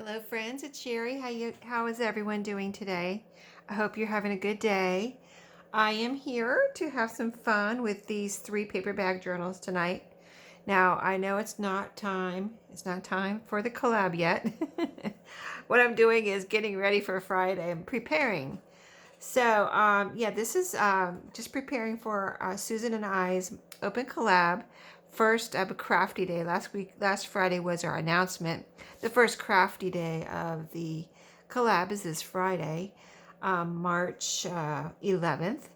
Hello friends, it's Sherry. How is everyone doing today? I hope you're having a good day. I am here to have some fun with these 3 paper bag journals tonight. Now, I know it's not time for the collab yet. What I'm doing is getting ready for Friday. I'm preparing. So, yeah, this is just preparing for Susan and I's Open Collab. First of a crafty day. Last Friday was our announcement. The first crafty day of the collab is this Friday, March 11th.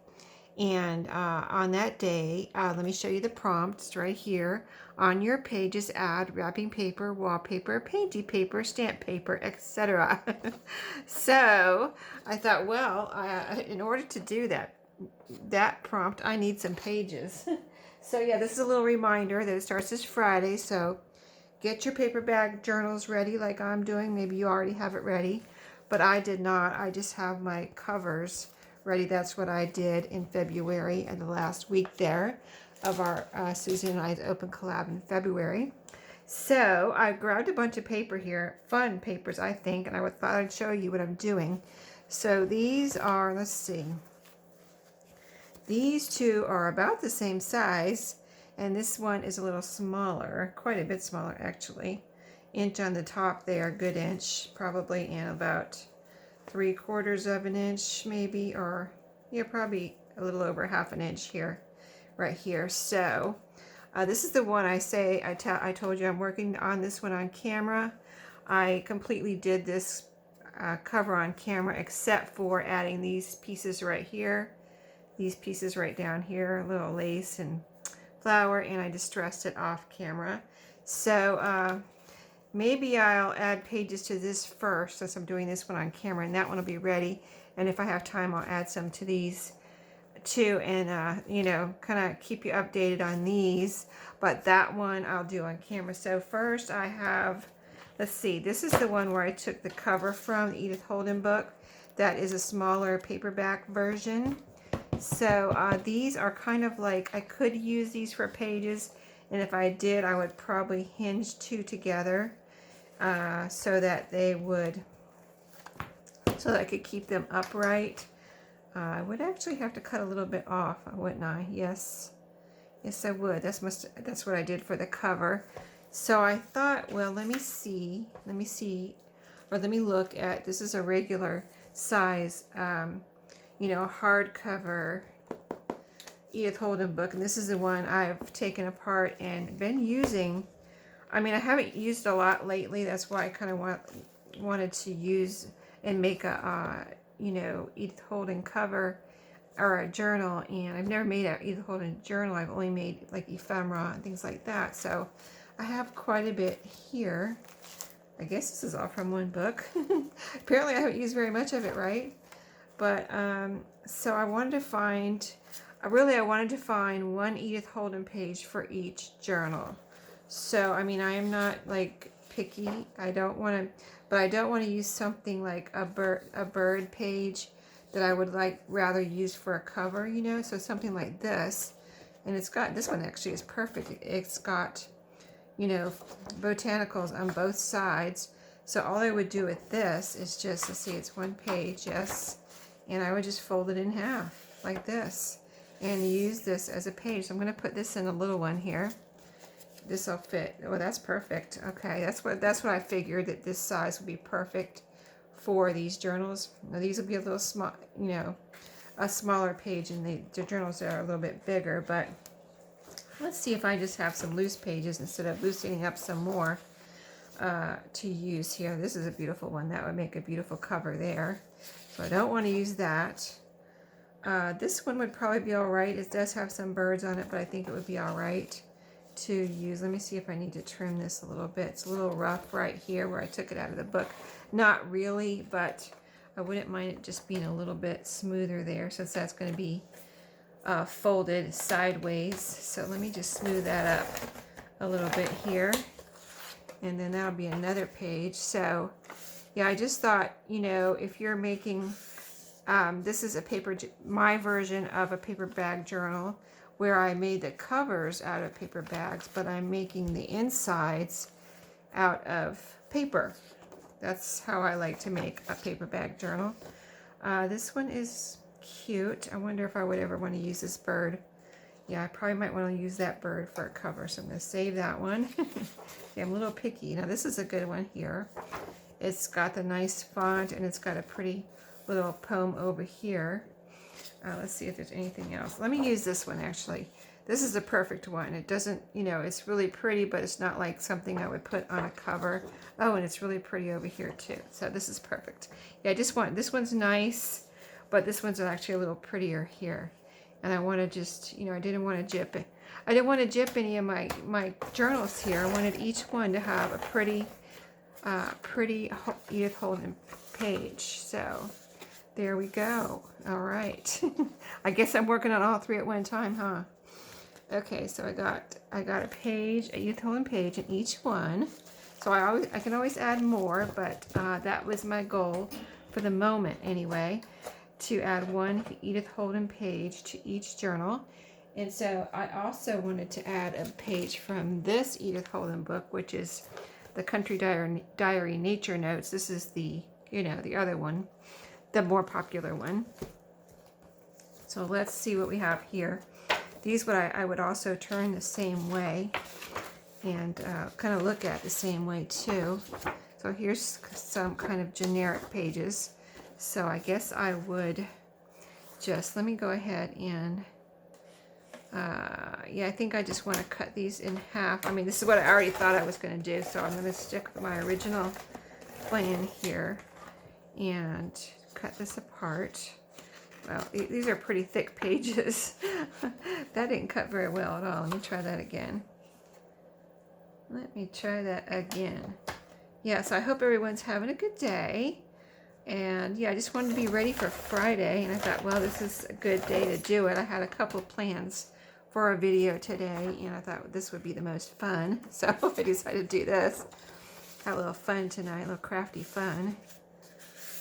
And on that day, let me show you the prompts right here. On your pages, add wrapping paper, wallpaper, painty paper, stamp paper, etc. So I thought, well, in order to do that prompt, I need some pages. So yeah, this is a little reminder that it starts this Friday. So get your paper bag journals ready like I'm doing. Maybe you already have it ready, but I did not. I just have my covers ready. That's what I did in February and the last week there of our Susan and I's Open Collab in February. So I grabbed a bunch of paper here, fun papers I think, and I thought I'd show you what I'm doing. So these are, let's see, these two are about the same size, and this one is a little smaller, quite a bit smaller actually. Inch on the top there, good inch probably, and about 3/4 of an inch maybe, or yeah, probably a little over half an inch here, right here. So this is the one I told you I'm working on this one on camera. I completely did this cover on camera except for adding these pieces right here, these pieces right down here, a little lace and flower, and I distressed it off camera. So maybe I'll add pages to this first since I'm doing this one on camera, and that one will be ready. And if I have time, I'll add some to these too, and you know, kind of keep you updated on these. But that one I'll do on camera. So first I have, let's see, this is the one where I took the cover from the Edith Holden book. That is a smaller paperback version. So these are kind of like, I could use these for pages, and if I did, I would probably hinge 2 together so that they would, so that I could keep them upright. I would actually have to cut a little bit off, wouldn't I? Yes, I would. That's what I did for the cover. So I thought, well, let me see, or let me look at, this is a regular size, you know, hardcover Edith Holden book, and this is the one I've taken apart and been using. I mean, I haven't used a lot lately. That's why I kind of wanted to use and make a, you know, Edith Holden cover or a journal. And I've never made an Edith Holden journal. I've only made like ephemera and things like that. So I have quite a bit here. I guess this is all from one book. Apparently I haven't used very much of it, right? But so I wanted to find, I wanted to find one Edith Holden page for each journal. So, I mean, I am not like picky. I don't want to, but I don't want to use something like a bird page that I would like rather use for a cover, you know, so something like this. And it's got, this one actually is perfect. It's got, you know, botanicals on both sides. So all I would do with this is just, let's see, it's one page, yes. And I would just fold it in half like this and use this as a page. So I'm going to put this in a little one here. This will fit. Oh, that's perfect. Okay, that's what I figured, that this size would be perfect for these journals. Now these will be a little small, you know, a smaller page, and the journals are a little bit bigger. But let's see if I just have some loose pages instead of loosening up some more to use here. This is a beautiful one. That would make a beautiful cover there. So I don't want to use that. This one would probably be all right. It does have some birds on it, but I think it would be all right to use. Let me see if I need to trim this a little bit. It's a little rough right here where I took it out of the book. Not really, but I wouldn't mind it just being a little bit smoother there, since that's going to be folded sideways. So let me just smooth that up a little bit here, and then that'll be another page. So yeah, I just thought, you know, if you're making, this is my version of a paper bag journal, where I made the covers out of paper bags, but I'm making the insides out of paper. That's how I like to make a paperback journal. This one is cute. I wonder if I would ever want to use this bird. Yeah, I probably might want to use that bird for a cover, so I'm going to save that one. Yeah, I'm a little picky. Now this is a good one here. It's got the nice font, and it's got a pretty little poem over here. Let's see if there's anything else. Let me use this one, actually. This is a perfect one. It doesn't, you know, it's really pretty, but it's not like something I would put on a cover. Oh, and it's really pretty over here, too. So this is perfect. Yeah, I just want, this one's nice, but this one's actually a little prettier here. And I want to just, you know, I didn't want to jip it. I didn't want to jip any of my journals here. I wanted each one to have a pretty Edith Holden page. So there we go. All right. I guess I'm working on all three at one time, huh? Okay, so I got a page, a Edith Holden page in each one. So I can always add more, but that was my goal for the moment anyway, to add one Edith Holden page to each journal. And so I also wanted to add a page from this Edith Holden book, which is the Country Diary Nature Notes. This is the, you know, the other one, the more popular one. So let's see what we have here. These I would also turn the same way and kind of look at the same way too. So here's some kind of generic pages. So I guess I would just, let me go ahead and, yeah, I think I just want to cut these in half. I mean, this is what I already thought I was going to do, so I'm going to stick with my original plan here and cut this apart. Well, these are pretty thick pages. That didn't cut very well at all. Let me try that again. Let me try that again. Yeah, so I hope everyone's having a good day. And yeah, I just wanted to be ready for Friday. And I thought, well, this is a good day to do it. I had a couple of plans for a video today, and I thought this would be the most fun. So I decided to do this. Had a little fun tonight, a little crafty fun.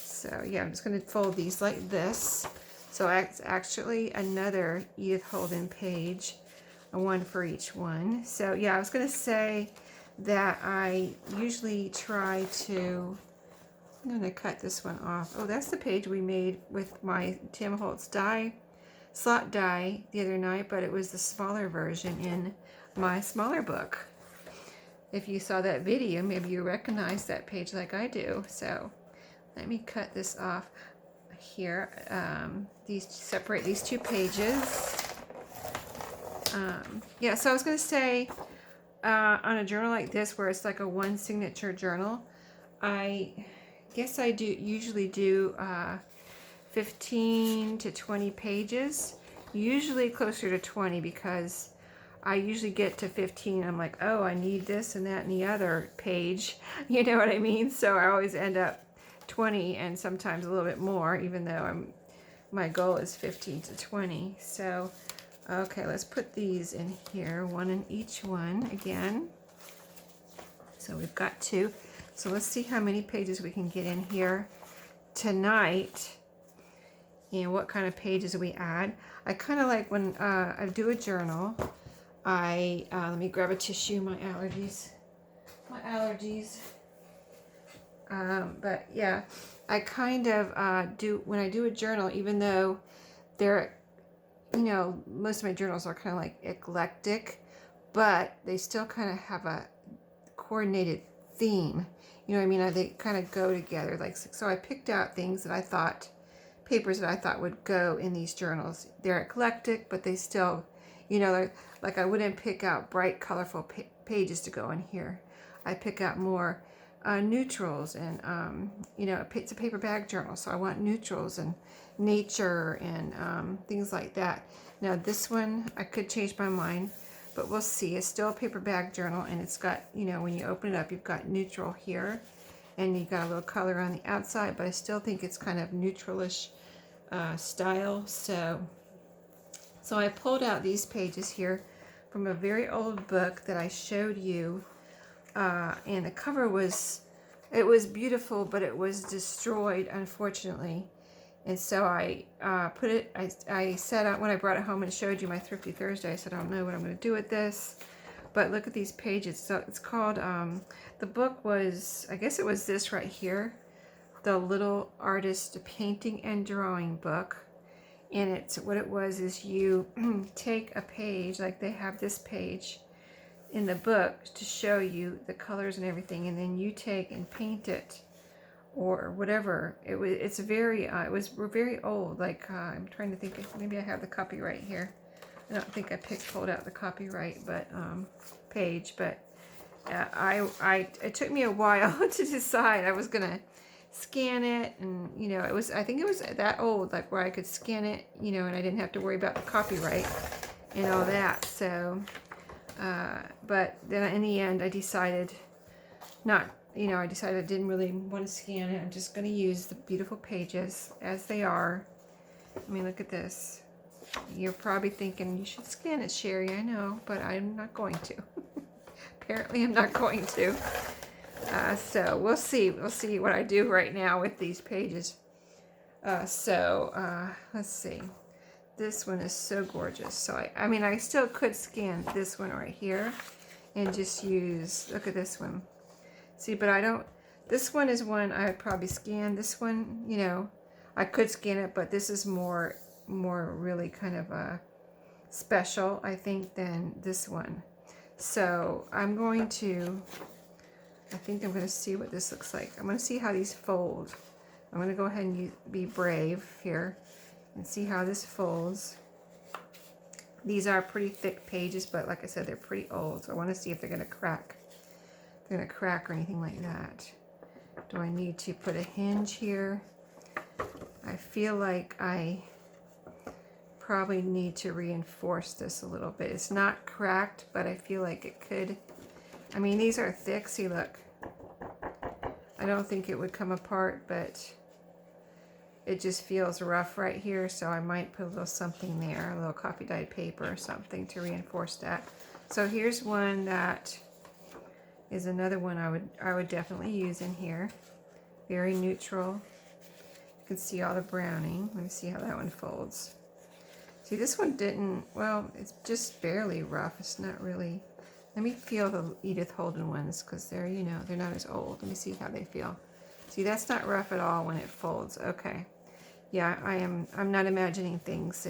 So yeah, I'm just going to fold these like this. So it's actually another Edith Holden page, one for each one. So yeah, I was going to say that I usually try to, I'm going to cut this one off. Oh, that's the page we made with my Tim Holtz slot die the other night, but it was the smaller version in my smaller book. If you saw that video, maybe you recognize that page like I do. So let me cut this off here. Separate these two pages. Yeah, so I was going to say, on a journal like this, where it's like a one signature journal, I guess I usually do 15 to 20 pages, usually closer to 20, because I usually get to 15, I'm like, oh, I need this and that and the other page, you know what I mean? So I always end up 20 and sometimes a little bit more, even though my goal is 15 to 20. So okay, let's put these in here, one in each one again. So we've got two. So let's see how many pages we can get in here tonight and what kind of pages we add. I kind of like when I do a journal, let me grab a tissue, my allergies. But yeah, I kind of do, when I do a journal, even though they're, you know, most of my journals are kind of like eclectic, but they still kind of have a coordinated theme. You know what I mean? They kind of go together. Like, so I picked out things that I thought, papers that I thought would go in these journals. They're eclectic, but they still, you know, like I wouldn't pick out bright, colorful pages to go in here. I pick out more neutrals, and you know, it's a paperback journal, so I want neutrals and nature and things like that. Now this one, I could change my mind, but we'll see. It's still a paperback journal, and it's got, you know, when you open it up, you've got neutral here, and you've got a little color on the outside, but I still think it's kind of neutralish style. So I pulled out these pages here from a very old book that I showed you, and the cover was, it was beautiful, but it was destroyed, unfortunately. And so I put it, I set out, when I brought it home and showed you my Thrifty Thursday, I said, I don't know what I'm going to do with this. But look at these pages. So it's called, the book was, I guess it was this right here, The Little Artist Painting and Drawing Book. And it's, what it was is you take a page, like they have this page in the book to show you the colors and everything, and then you take and paint it or whatever. It's very, we're very old. Like, I'm trying to think, maybe I have the copyright here. I don't think I pulled out the copyright, but page. But it took me a while to decide. I was gonna scan it, and you know, I think it was that old, like where I could scan it, you know, and I didn't have to worry about the copyright and all that. So, but then in the end, I decided not. You know, I decided I didn't really want to scan it. I'm just going to use the beautiful pages as they are. I mean, look at this. You're probably thinking, you should scan it, Sherry. I know, but I'm not going to. Apparently, I'm not going to. So, we'll see. We'll see what I do right now with these pages. Let's see. This one is so gorgeous. So, I mean, I still could scan this one right here and just use, look at this one. See, but I don't, this one is one I would probably scan. This one, you know, I could scan it, but this is more really kind of special, I think, than this one. So I'm going to, I think I'm going to see what this looks like. I'm going to see how these fold. I'm going to go ahead and be brave here and see how this folds. These are pretty thick pages, but like I said, they're pretty old. So I want to see if they're going to crack. Gonna crack or anything like that. Do I need to put a hinge here? I feel like I probably need to reinforce this a little bit. It's not cracked, but I feel like it could. I mean, these are thick. See, look. I don't think it would come apart, but it just feels rough right here, so I might put a little something there, a little coffee dyed paper or something to reinforce that. So here's one that is another one I would definitely use in here. Very neutral. You can see all the browning. Let me see how that one folds. See, this one didn't, well, it's just barely rough. It's not really, let me feel the Edith Holden ones, because they're, you know, they're not as old. Let me see how they feel. See, that's not rough at all when it folds. Okay. Yeah, I'm not imagining things.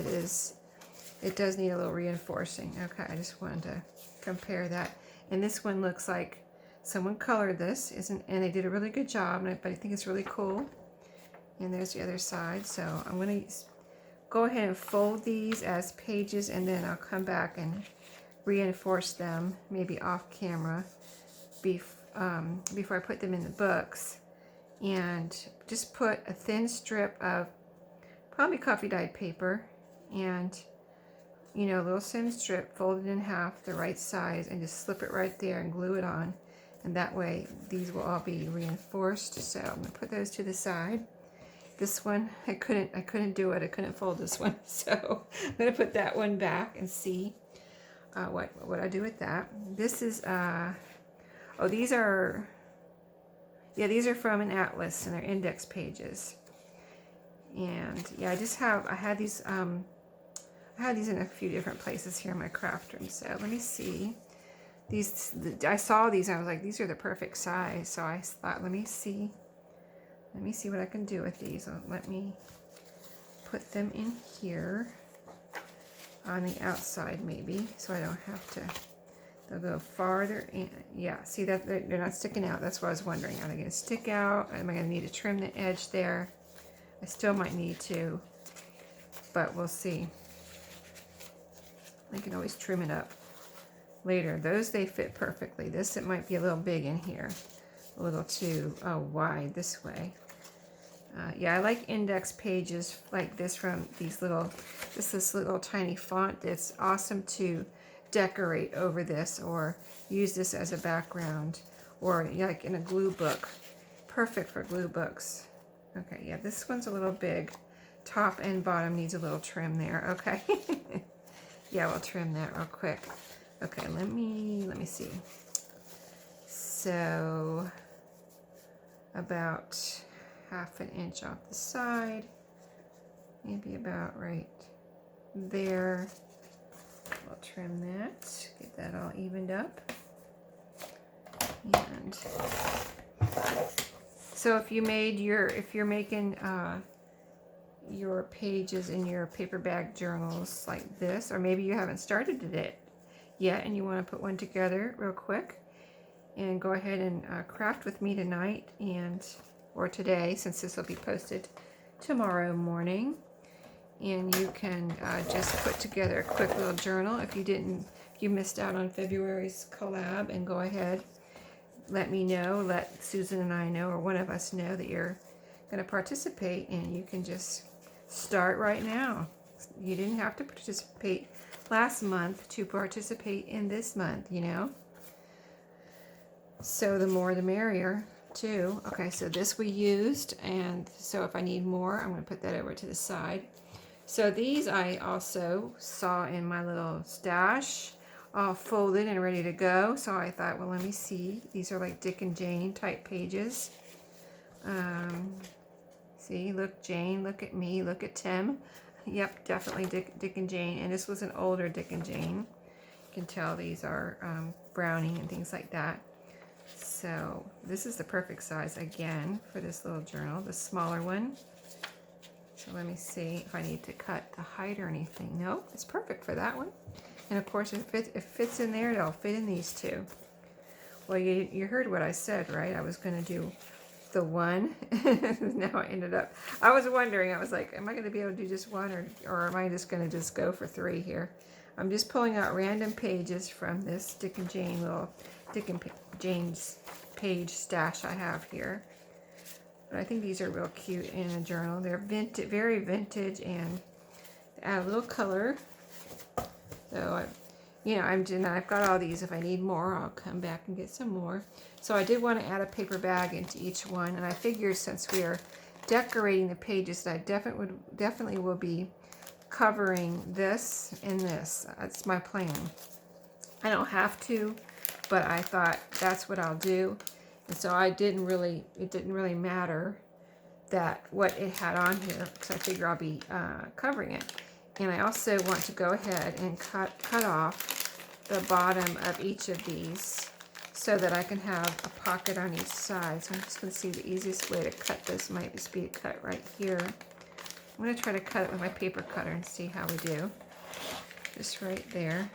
It does need a little reinforcing. Okay, I just wanted to compare that. And this one looks like someone colored this, and they did a really good job, but I think it's really cool. And there's the other side. So I'm going to go ahead and fold these as pages, and then I'll come back and reinforce them, maybe off camera, before I put them in the books. And just put a thin strip of probably coffee dyed paper, and you know, a little thin strip folded in half the right size, and just slip it right there and glue it on. And that way these will all be reinforced. So I'm going to put those to the side. This one, I couldn't do it. I couldn't fold this one. So I'm going to put that one back and see what I do with that. This is, oh, these are, yeah, these are from an atlas, and they're index pages. And yeah, I had these in a few different places here in my craft room. So let me see. I saw these and I was like, these are the perfect size. So I thought, let me see what I can do with these. Let me put them in here on the outside maybe, so I don't have to. They'll go farther in. Yeah, see that they're not sticking out. That's what I was wondering. Are they going to stick out? Am I going to need to trim the edge there? I still might need to, but we'll see. I can always trim it up later. Those, they fit perfectly. This, it might be a little big in here, a little too wide this way. Yeah, I like index pages like this from these little, this little tiny font. It's awesome to decorate over this, or use this as a background, or like in a glue book. Perfect for glue books. Okay, yeah, this one's a little big. Top and bottom needs a little trim there. Okay. Yeah, we'll trim that real quick. Okay, let me see. So about ½ an inch off the side, maybe about right there. we'll trim that, get that all evened up. And so if you're making your pages in your paper bag journals like this, or maybe you haven't started it yet and you want to put one together real quick, and go ahead and craft with me tonight or today, since this will be posted tomorrow morning. And you can just put together a quick little journal. If you missed out on February's collab, and go ahead, let me know, let Susan and I know, or one of us know that you're going to participate, and you can just start right now. You didn't have to participate last month to participate in this month, you know. So the more the merrier too. Okay, so this we used, and so if I need more, I'm going to put that over to the side. So these I also saw in my little stash, all folded and ready to go. So I thought, well, let me see. These are like Dick and Jane type pages. See, look, Jane, look at me, look at Tim. Yep, definitely Dick and Jane. And this was an older Dick and Jane. You can tell these are browning and things like that. So this is the perfect size again for this little journal, the smaller one. So let me see if I need to cut the height or anything. No, it's perfect for that one. And of course, if it fits in there, it'll fit in these two. Well, you heard what I said, right? I was going to do the one. Now I was wondering, I was like, am I going to be able to do just one, or am I just going to just go for 3 here? I'm just pulling out random pages from this Dick and Jane's page stash I have here. But I think these are real cute in a journal. They're vintage, very vintage, and add a little color. So I've got all these. If I need more, I'll come back and get some more. So I did want to add a paper bag into each one, and I figured since we are decorating the pages, that I definitely will be covering this and this. That's my plan. I don't have to, but I thought that's what I'll do. And so it didn't really matter that what it had on here, because I figure I'll be covering it. And I also want to go ahead and cut off the bottom of each of these so that I can have a pocket on each side. So I'm just going to see the easiest way to cut this might just be to cut right here. I'm going to try to cut it with my paper cutter and see how we do. Just right there.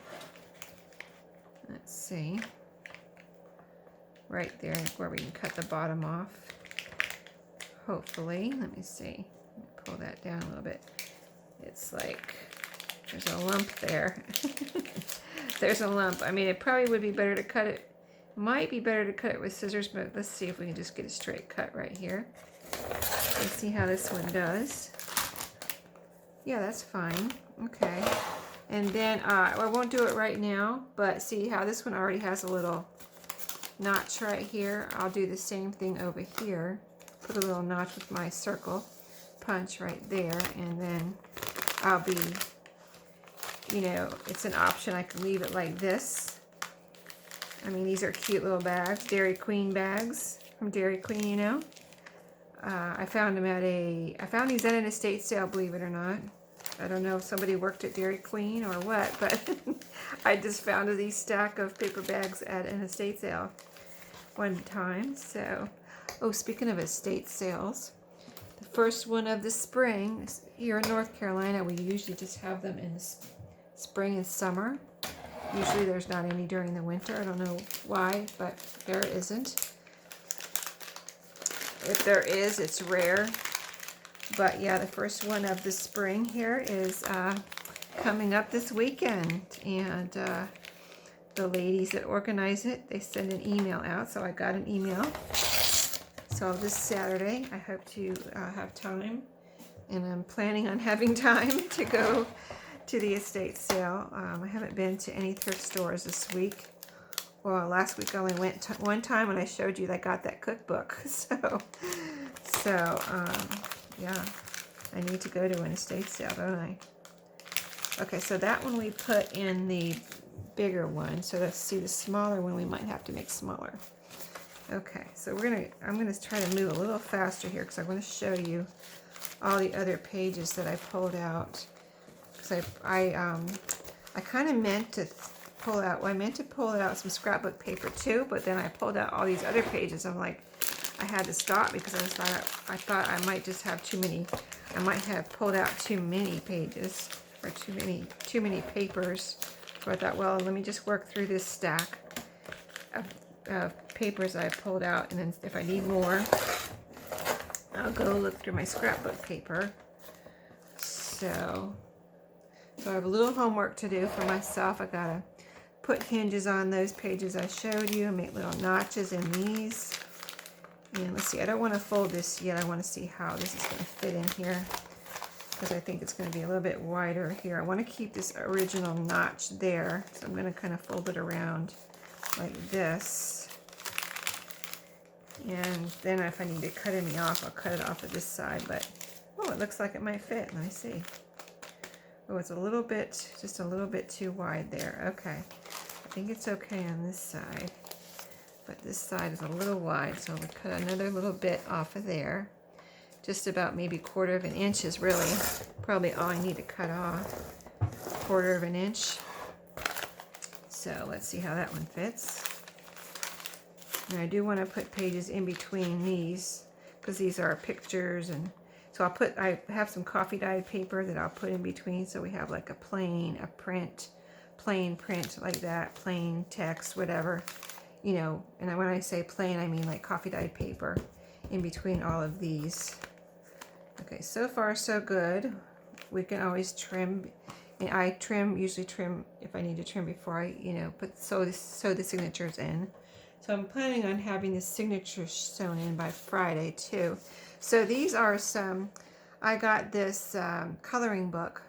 Let's see. Right there where we can cut the bottom off. Hopefully. Let me see. Let me pull that down a little bit. It's like there's a lump there. There's a lump. I mean, it probably would be better to cut it. Might be better to cut it with scissors, but let's see if we can just get a straight cut right here. Let's see how this one does. Yeah, that's fine. Okay. And then I won't do it right now, but see how this one already has a little notch right here. I'll do the same thing over here. Put a little notch with my circle punch right there, and then I'll be, it's an option. I can leave it like this. I mean, these are cute little bags, Dairy Queen bags from Dairy Queen, I found these at an estate sale, believe it or not. I don't know if somebody worked at Dairy Queen or what, but I just found these stack of paper bags at an estate sale one time. So, speaking of estate sales, the first one of the spring here in North Carolina, we usually just have them in the spring and summer. Usually there's not any during the winter. I don't know why, but there isn't. If there is, it's rare. But yeah, the first one of the spring here is coming up this weekend. And the ladies that organize it, they send an email out. So I got an email. So this Saturday, I hope to have time. And I'm planning on having time to go to the estate sale. I haven't been to any thrift stores this week. Well, last week I only went one time when I showed you that I got that cookbook. Yeah, I need to go to an estate sale, don't I? Okay, so that one we put in the bigger one. So let's see, the smaller one we might have to make smaller. Okay, so I'm gonna try to move a little faster here because I want to show you all the other pages that I pulled out. Because I I kind of meant to pull out, well, I meant to pull out some scrapbook paper too, but then I pulled out all these other pages. I'm like, I had to stop because I thought I might just have too many, I might have pulled out too many pages or too many papers. So I thought, well, let me just work through this stack of papers I pulled out, and then if I need more, I'll go look through my scrapbook paper. So I have a little homework to do for myself. I gotta put hinges on those pages I showed you and make little notches in these. And let's see, I don't want to fold this yet. I want to see how this is going to fit in here, because I think it's going to be a little bit wider here. I want to keep this original notch there, so I'm going to kind of fold it around like this. And then if I need to cut any off, I'll cut it off at this side. But, oh, it looks like it might fit. Let me see. Oh, it's a little bit, just a little bit too wide there. Okay. I think it's okay on this side. But this side is a little wide, so I'm going to cut another little bit off of there. Just about maybe 1/4 of an inch is really probably all I need to cut off. 1/4 of an inch. So let's see how that one fits. And I do want to put pages in between these, because these are pictures, and so I have some coffee dyed paper that I'll put in between, so we have like a plain print like that, plain text, whatever. You know, and when I say plain, I mean like coffee dyed paper in between all of these. Okay, so far so good. We can always trim, and I usually trim if I need to trim before I, you know, sew the signatures in. So I'm planning on having the signatures sewn in by Friday too. So these are some, I got this coloring book,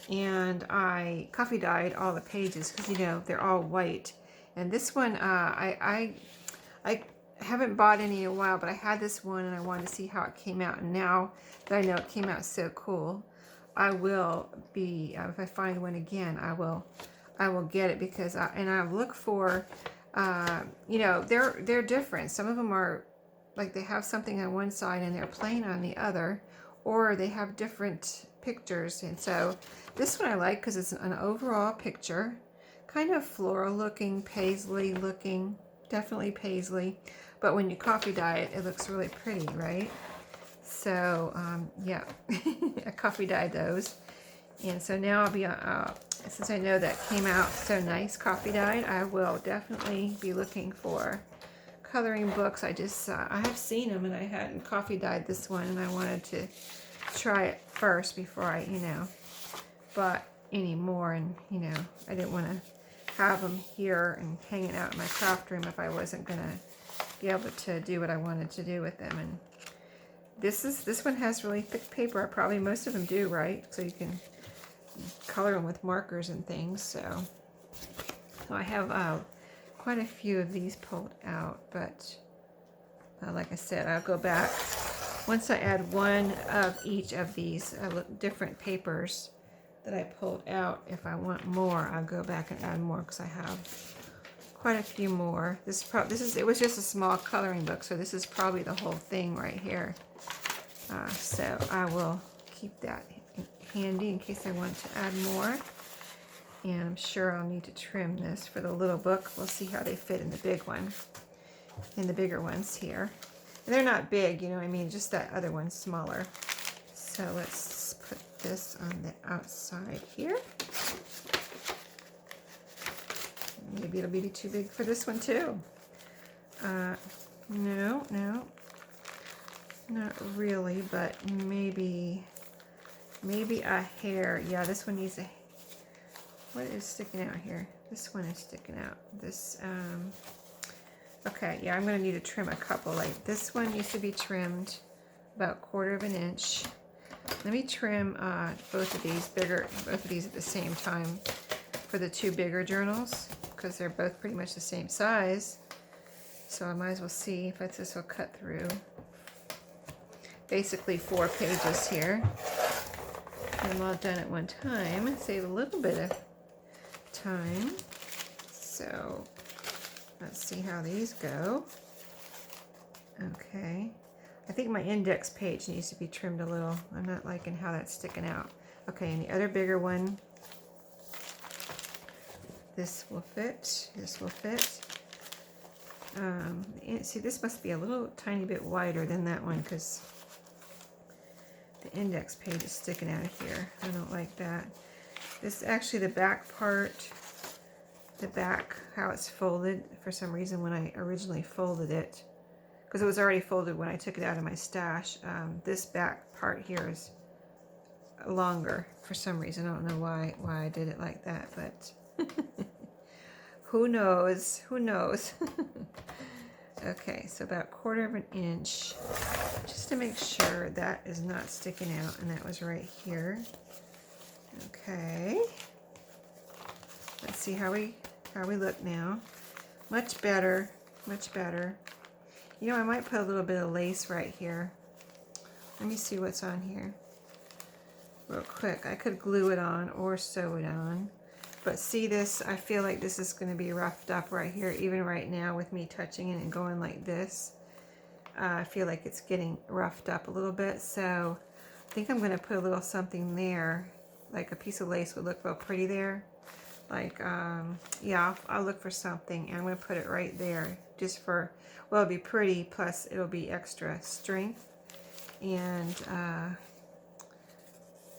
and I coffee dyed all the pages because, you know, they're all white. And this one, I haven't bought any in a while, but I had this one and I wanted to see how it came out. And now that I know it came out so cool, I will be, if I find one again, I will get it, because I look for, you know, they're different. Some of them are like they have something on one side and they're plain on the other, or they have different pictures. And so this one I like because it's an overall picture. Kind of floral looking, paisley looking, definitely paisley. But when you coffee dye it, it looks really pretty, right? So, yeah, I coffee dyed those. And so now I'll be, since I know that came out so nice, coffee dyed, I will definitely be looking for coloring books. I have seen them and I hadn't coffee dyed this one, and I wanted to try it first before I, you know, bought any more. And, you know, I didn't want to have them here and hanging out in my craft room if I wasn't going to be able to do what I wanted to do with them. And this one has really thick paper. Probably most of them do, right? So you can color them with markers and things. So I have quite a few of these pulled out, but like I said, I'll go back once I add one of each of these different papers that I pulled out. If I want more, I'll go back and add more, because I have quite a few more. It was just a small coloring book, so this is probably the whole thing right here. So I will keep that handy in case I want to add more. And I'm sure I'll need to trim this for the little book. We'll see how they fit in the big one, in the bigger ones here. And they're not big, you know what I mean, just that other one's smaller. So let's put this on the outside here. Maybe it'll be too big for this one too. No, not really, but maybe a hair. Yeah, this one needs a, what is sticking out here? This one is sticking out. This, okay, yeah, I'm gonna need to trim a couple. Like this one needs to be trimmed about 1/4 of an inch. Let me trim both of these at the same time for the two bigger journals, because they're both pretty much the same size. So I might as well see if this will cut through. Basically 4 pages here. Get them all done at one time. Save a little bit of time. So let's see how these go. Okay. I think my index page needs to be trimmed a little. I'm not liking how that's sticking out. Okay, and the other bigger one, this will fit. This will fit. See, this must be a little tiny bit wider than that one because the index page is sticking out of here. I don't like that. This is actually the back part, the back, how it's folded. For some reason, when I originally folded it, because it was already folded when I took it out of my stash, this back part here is longer for some reason. I don't know why I did it like that, but who knows? Who knows? Okay, so about 1/4 of an inch, just to make sure that is not sticking out, and that was right here. Okay, let's see how we look now. Much better, much better. You know, I might put a little bit of lace right here. Let me see what's on here real quick. I could glue it on or sew it on. But see this, I feel like this is going to be roughed up right here, even right now with me touching it and going like this. I feel like it's getting roughed up a little bit, so I think I'm going to put a little something there, like a piece of lace would look real pretty there. Like, yeah, I'll look for something, and I'm going to put it right there, just for, well, it'll be pretty, plus it'll be extra strength. And, I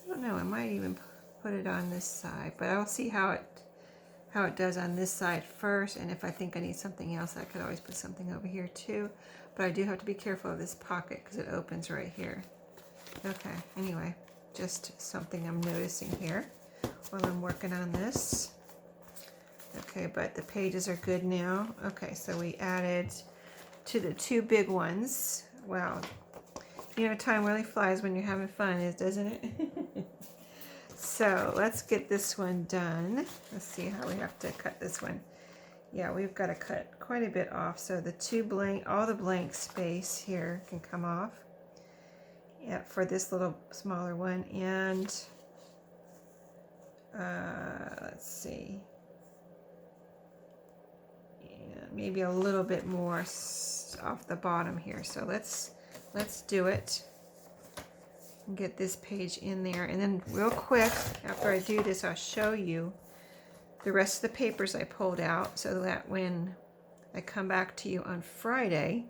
don't know, I might even put it on this side, but I'll see how it does on this side first, and if I think I need something else, I could always put something over here too. But I do have to be careful of this pocket because it opens right here. Okay, anyway, just something I'm noticing here while I'm working on this. Okay, but the pages are good now. Okay, so we added to the 2 big ones. Wow, you know, time really flies when you're having fun, doesn't it? So let's get this one done. Let's see how we have to cut this one. Yeah, we've got to cut quite a bit off. So the all the blank space here can come off. Yeah, for this little smaller one. And let's see. Yeah, maybe a little bit more off the bottom here. So let's do it. Get this page in there, and then real quick after I do this, I'll show you the rest of the papers I pulled out, so that when I come back to you on Friday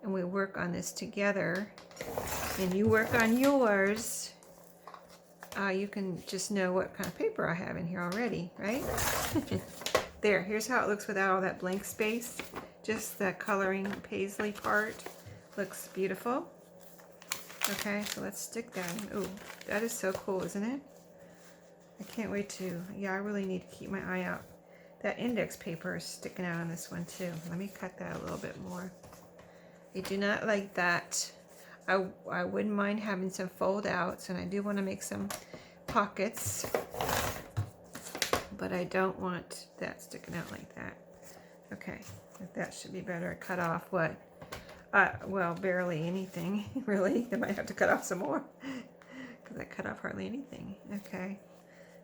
and we work on this together and you work on yours, you can just know what kind of paper I have in here already, right? There, here's how it looks without all that blank space. Just the coloring paisley part looks beautiful. Okay, so let's stick that in. Ooh, that is so cool, isn't it? I can't wait to, yeah, I really need to keep my eye out. That index paper is sticking out on this one too. Let me cut that a little bit more. I do not like that. I wouldn't mind having some fold outs, and I do want to make some pockets, but I don't want that sticking out like that. Okay, that should be better. Cut off what? Well, barely anything, really. I might have to cut off some more because I cut off hardly anything. Okay.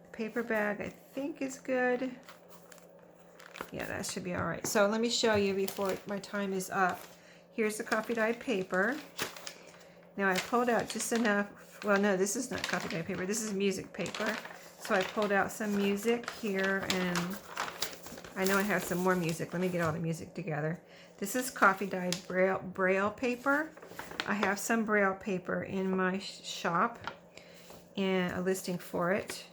The paper bag, I think, is good. Yeah, that should be all right. So let me show you before my time is up. Here's the coffee dyed paper. Now I pulled out just enough. Well, no, this is not coffee dyed paper. This is music paper. So I pulled out some music here, and I know I have some more music. Let me get all the music together. This is coffee dyed braille paper. I have some braille paper in my shop and a listing for it.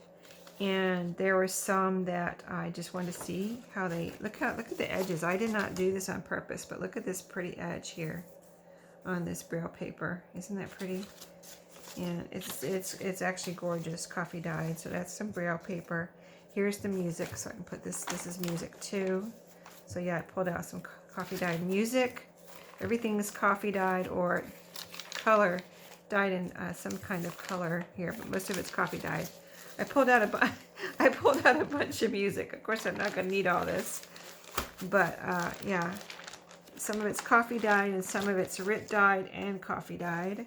And there were some that I just wanted to see how they look at the edges. I did not do this on purpose, but look at this pretty edge here on this braille paper. Isn't that pretty? And it's actually gorgeous, coffee dyed. So that's some braille paper. Here's the music, so I can put this. This is music too. So yeah, I pulled out some coffee dyed music. Everything is coffee dyed or color dyed in some kind of color here, but most of it's coffee dyed. I pulled out a bunch of music. Of course, I'm not going to need all this, but yeah, some of it's coffee dyed and some of it's RIT dyed and coffee dyed.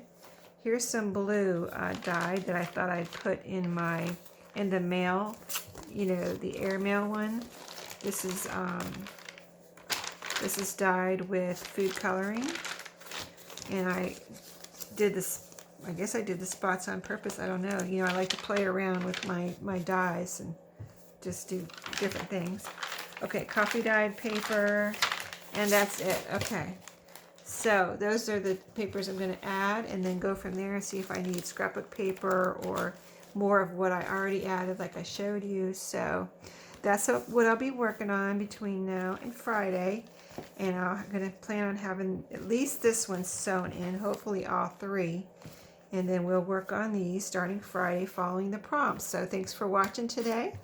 Here's some blue dyed that I thought I'd put in the mail, you know, the airmail one. This is dyed with food coloring, and I did this. I guess I did the spots on purpose. I don't know. You know, I like to play around with my dyes and just do different things. Okay, coffee dyed paper, and that's it. Okay. So those are the papers I'm going to add, and then go from there and see if I need scrapbook paper or more of what I already added like I showed you. So that's what I'll be working on between now and Friday. And I'm going to plan on having at least this one sewn in, hopefully all three. And then we'll work on these starting Friday following the prompts. So thanks for watching today.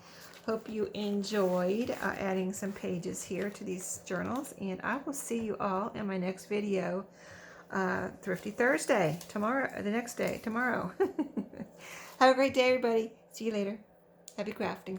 Hope you enjoyed adding some pages here to these journals. And I will see you all in my next video, Thrifty Thursday, tomorrow, the next day, tomorrow. Have a great day, everybody. See you later. Happy crafting.